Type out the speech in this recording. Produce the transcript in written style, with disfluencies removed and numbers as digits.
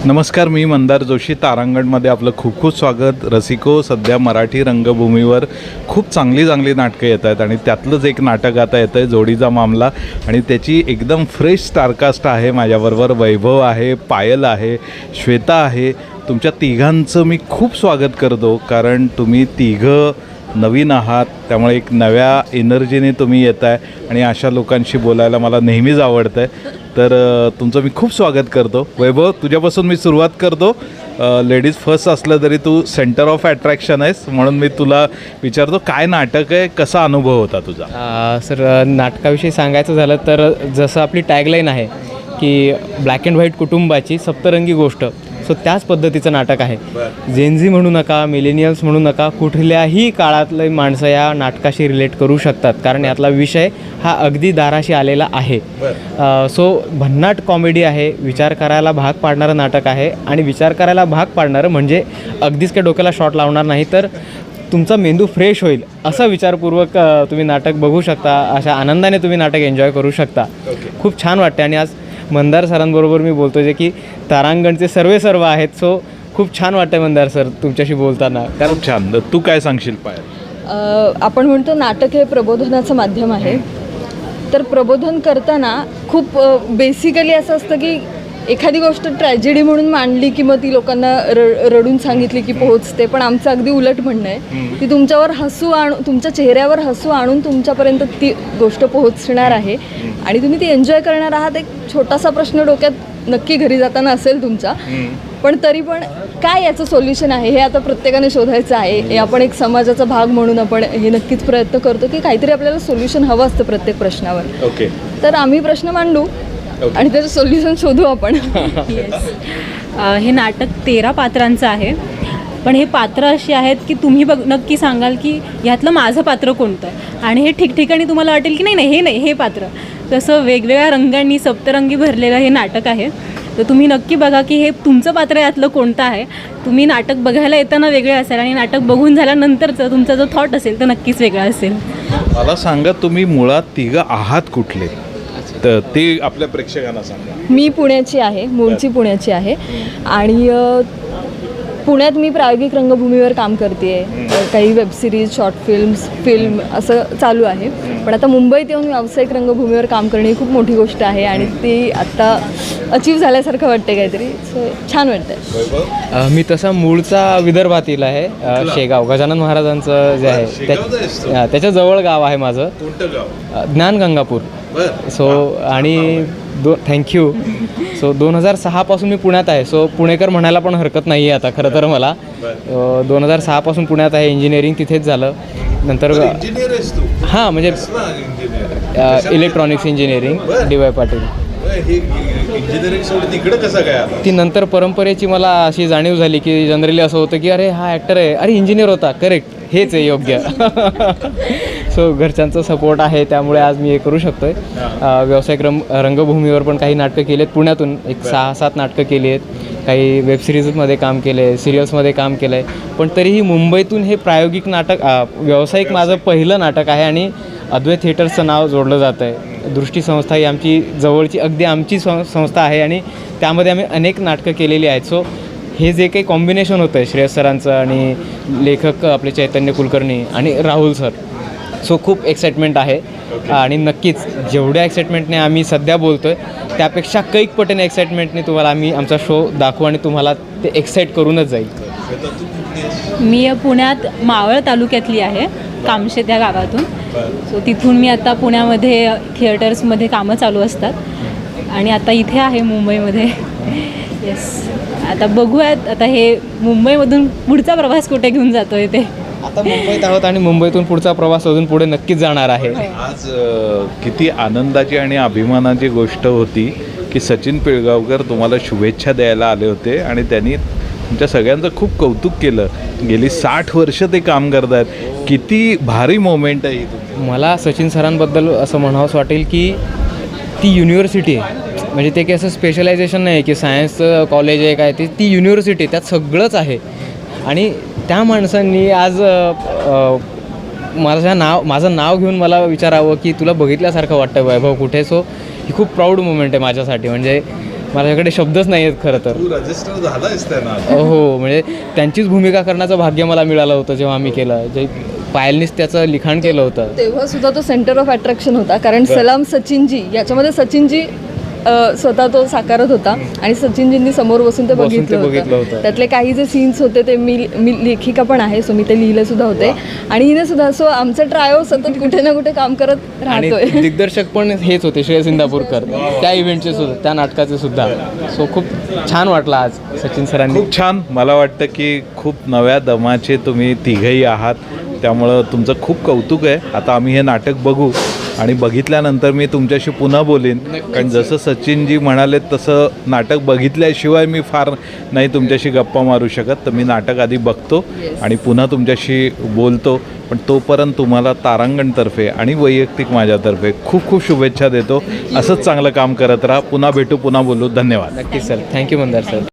नमस्कार, मी मंदार जोशी. तारांगणमध्ये आपलं खूप खूप स्वागत. रसिको, सध्या मराठी रंगभूमीवर खूप चांगली नाटकं येत आहेत आणि त्यातलंच एक नाटक आता येतं आहे, जोडीचा मामला. आणि त्याची एकदम फ्रेश स्टारकास्ट आहे. माझ्याबरोबर वैभव आहे, पायल आहे, श्वेता आहे. तुमच्या तिघांचं मी खूप स्वागत करतो, कारण तुम्ही तिघं नवीन आहात, त्यामुळे एक नव्या एनर्जीने तुम्ही येत आहे आणि अशा लोकांशी बोलायला मला नेहमीच आवडतं आहे. तर तुमचं मी खूप स्वागत करतो. वैभव, तुझ्यापासून मी सुरुवात करतो. लेडीज फर्स्ट असलं तरी तू सेंटर ऑफ अट्रॅक्शन आहेस, म्हणून मी तुला विचारतो, काय नाटक आहे, कसा अनुभव होता तुझा? सर, नाटकाविषयी सांगायचं झालं तर जसं आपली टॅगलाईन आहे की ब्लॅक अँड व्हाईट कुटुंबाची सप्तरंगी गोष्ट, सो त्याच पद्धतीचं नाटक आहे. जेनझी म्हणू नका, मिलेनियल्स म्हणू नका, कुठल्याही काळातले माणसं या नाटकाशी रिलेट करू शकतात, कारण यातला विषय हा अगदी दाराशी आलेला आहे. सो भन्नाट कॉमेडी आहे, विचार करायला भाग पाडणारं नाटक आहे. आणि विचार करायला भाग पाडणारं म्हणजे अगदीच काही डोक्याला शॉट लावणार नाही, तर तुमचा मेंदू फ्रेश होईल असा विचारपूर्वक तुम्ही नाटक बघू शकता. अशा आनंदाने तुम्ही नाटक एन्जॉय करू शकता. खूप छान वाटते. आणि आज मंदार सरांबरोबर मी बोलतो, जे की तारांगणचे सर्व आहेत. सो खूप छान वाटतं मंदार सर तुमच्याशी बोलताना. खूप छान. तू काय सांगशील पायल? आपण म्हणतो नाटक हे प्रबोधनाचं माध्यम आहे. तर प्रबोधन करताना खूप बेसिकली असं असतं की एखादी गोष्ट ट्रॅजेडी म्हणून मांडली की मग ती लोकांना रडून सांगितली की पोहोचते. पण आमचं अगदी उलट म्हणणं आहे की तुमच्यावर तुमच्या चेहऱ्यावर हसू आणून तुमच्यापर्यंत ती गोष्ट पोहोचणार आहे आणि तुम्ही ती एन्जॉय करणार आहात. एक छोटासा प्रश्न डोक्यात नक्की घरी जाताना असेल तुमच्या, पण तरी पण काय याचं सोल्युशन आहे हे आता प्रत्येकाने शोधायचं आहे. हे आपण एक समाजाचा भाग म्हणून आपण हे नक्कीच प्रयत्न करतो की काहीतरी आपल्याला सोल्युशन हवं असतं प्रत्येक प्रश्नावर. ओके, तर आम्ही प्रश्न मांडू आणि त्याचं सोल्युशन शोधू आपण. हे नाटक 13 पात्रांचं आहे, पण हे पात्र अशी आहेत की तुम्ही नक्की सांगाल की ह्यातलं माझं पात्र कोणतं, आणि हे ठिकठिकाणी तुम्हाला वाटेल की नाही हे पात्र. तसं वेगवेगळ्या रंगांनी सप्तरंगी भरलेलं हे नाटक आहे. तर तुम्ही नक्की बघा की हे तुमचं पात्र यातलं कोणतं आहे. तुम्ही नाटक बघायला येताना वेगळे असेल आणि नाटक बघून झाल्यानंतरचं तुमचा जो थॉट असेल तो नक्कीच वेगळा असेल. मला सांगा, तुम्ही मुळात तिघं आहात कुठले, तर ते आपल्या प्रेक्षकांना सांगा. मी पुण्याची आहे, मूळची पुण्याची आहे. आणि पुण्यात मी प्रायोगिक रंगभूमीवर काम करते आहे. काही वेबसिरीज, शॉर्ट फिल्म असं चालू आहे. पण आता मुंबईत येऊन व्यावसायिक रंगभूमीवर काम करणे ही खूप मोठी गोष्ट आहे आणि ती आत्ता अचीव झाल्यासारखं वाटते काहीतरी. सो छान वाटतं. मी तसा मूळचा विदर्भातील आहे. शेगाव गजानन महाराजांचं जे आहे त्याच्या जवळ गाव आहे माझं. कोणतं गाव? ज्ञानगंगापूर. सो आणि थँक्यू. सो 2006 पासून मी पुण्यात आहे. सो पुणेकर म्हणायला पण हरकत नाही आहे आता खरं तर मला. 2006 पासून पुण्यात आहे. इंजिनिअरिंग तिथेच झालं. नंतर हां, म्हणजे इलेक्ट्रॉनिक्स इंजिनिअरिंग DY पाटील. ती नंतर परंपरेची मला अशी जाणीव झाली की जनरली असं होतं की अरे हा ॲक्टर आहे, अरे इंजिनियर होता, करेक्ट, हेच आहे योग्य. सो घरच्यांचा सपोर्ट आहे, त्यामुळे आज मी हे करू शकतो आहे. व्यावसायिक रंगभूमीवर पण काही नाटकं केली आहेत. पुण्यातून एक 6-7 नाटकं केली आहेत. काही वेबसिरीजमध्ये काम केलं आहे, सिरियल्समध्ये काम केलं आहे. पण तरीही मुंबईतून हे प्रायोगिक नाटक, व्यावसायिक माझं पहिलं नाटक आहे आणि अद्वैत थिएटर्सचं नाव जोडलं जातं आहे. दृष्टी संस्था ही आमची जवळची अगदी आमची संस्था आहे आणि त्यामध्ये आम्ही अनेक नाटकं केलेली आहेत. सो हे जे काही कॉम्बिनेशन होतं आहे श्रेयस सरांचं आणि लेखक आपले चैतन्य कुलकर्णी आणि राहुल सर, सो खूप एक्साइटमेंट आहे. आणि नक्कीच जेवढ्या एक्साइटमेंटने आम्ही सध्या बोलतो आहे त्यापेक्षा कैक पटीने एक्साइटमेंटने तुम्हाला आम्ही आमचा शो दाखवू आणि तुम्हाला ते एक्साईट करूनच जाईल. मी पुण्यात मावळ तालुक्यातली आहे, कामशेत या गावातून. सो तिथून मी आता पुण्यामध्ये थिएटर्समध्ये कामं चालू असतात आणि आता इथे आहे मुंबईमध्ये. येस, आता बघूयात आता हे मुंबईमधून पुढचा प्रवास कुठे घेऊन जातो आहे ते. आता मुंबईत आहोत आणि मुंबईतून पुढचा प्रवास अजून पुढे नक्कीच जाणार आहे. आज किती आनंदाची आणि अभिमानाची गोष्ट होती की सचिन पिळगावकर तुम्हाला शुभेच्छा द्यायला आले होते आणि त्यांनी तुमच्या सगळ्यांचं खूप कौतुक केलं. गेली 60 वर्ष ते काम करत आहेत. किती भारी मोमेंट आहे ही. मला सचिन सरांबद्दल असं म्हणावंसं वाटेल की ती युनिव्हर्सिटी आहे. म्हणजे ते काही असं स्पेशलायझेशन नाही आहे की सायन्सचं कॉलेज आहे काय, ती युनिव्हर्सिटी, त्यात सगळंच आहे. आणि त्या माणसांनी आज माझं नाव घेऊन मला विचारावं की तुला बघितल्यासारखं वाटतं वैभव कुठे. सो ही खूप प्राऊड मोमेंट आहे माझ्यासाठी. म्हणजे माझ्याकडे शब्दच नाही आहेत खरं तर. तू रजिस्टर झालायस त्यांना. हो, म्हणजे त्यांचीच भूमिका करण्याचं भाग्य मला मिळालं होतं जेव्हा आम्ही केलं, जे पायलनीच त्याचं लिखाण केलं होतं. तेव्हा सुद्धा तो सेंटर ऑफ अट्रॅक्शन होता, कारण सलाम सचिनजी याच्यामध्ये सचिनजी स्वतः तो साकारत होता आणि सचिनजींनी समोर बसून ते बघितलं होतं. त्यातले काही जे सीन्स होते ते मी लेखिका पण आहे, सो मी ते लिहिले सुद्धा होते आणि हिने सुद्धा. सो आमचं ट्रायो सतत कुठे ना कुठे काम करत आणि राहतोय. दिग्दर्शक पण हेच होते, श्रेयस इंदापूरकर, त्या इव्हेंटचे सुद्धा, त्या नाटकाचे सुद्धा. सो खूप छान वाटलं आज सचिन सरांनी. खूप छान. मला वाटतं की खूप नव्या दमाचे तुम्ही तिघही आहात, त्यामुळं तुमचं खूप कौतुक आहे. आता आम्ही हे नाटक बघू आणि बघितल्यानंतर मी तुमच्याशी पुन्हा बोलेन, कारण जसं सचिनजी म्हणाले तसं नाटक बघितल्याशिवाय मी फार नाही तुमच्याशी गप्पा मारू शकत. तर मी नाटक आधी बघतो आणि पुन्हा तुमच्याशी बोलतो. पण तोपर्यंत तुम्हाला तारांगणतर्फे आणि वैयक्तिक माझ्यातर्फे खूप खूप शुभेच्छा देतो. असंच चांगलं काम करत राहा. पुन्हा भेटू, पुन्हा बोलू. धन्यवाद. नक्कीच सर, थँक्यू मंदार सर.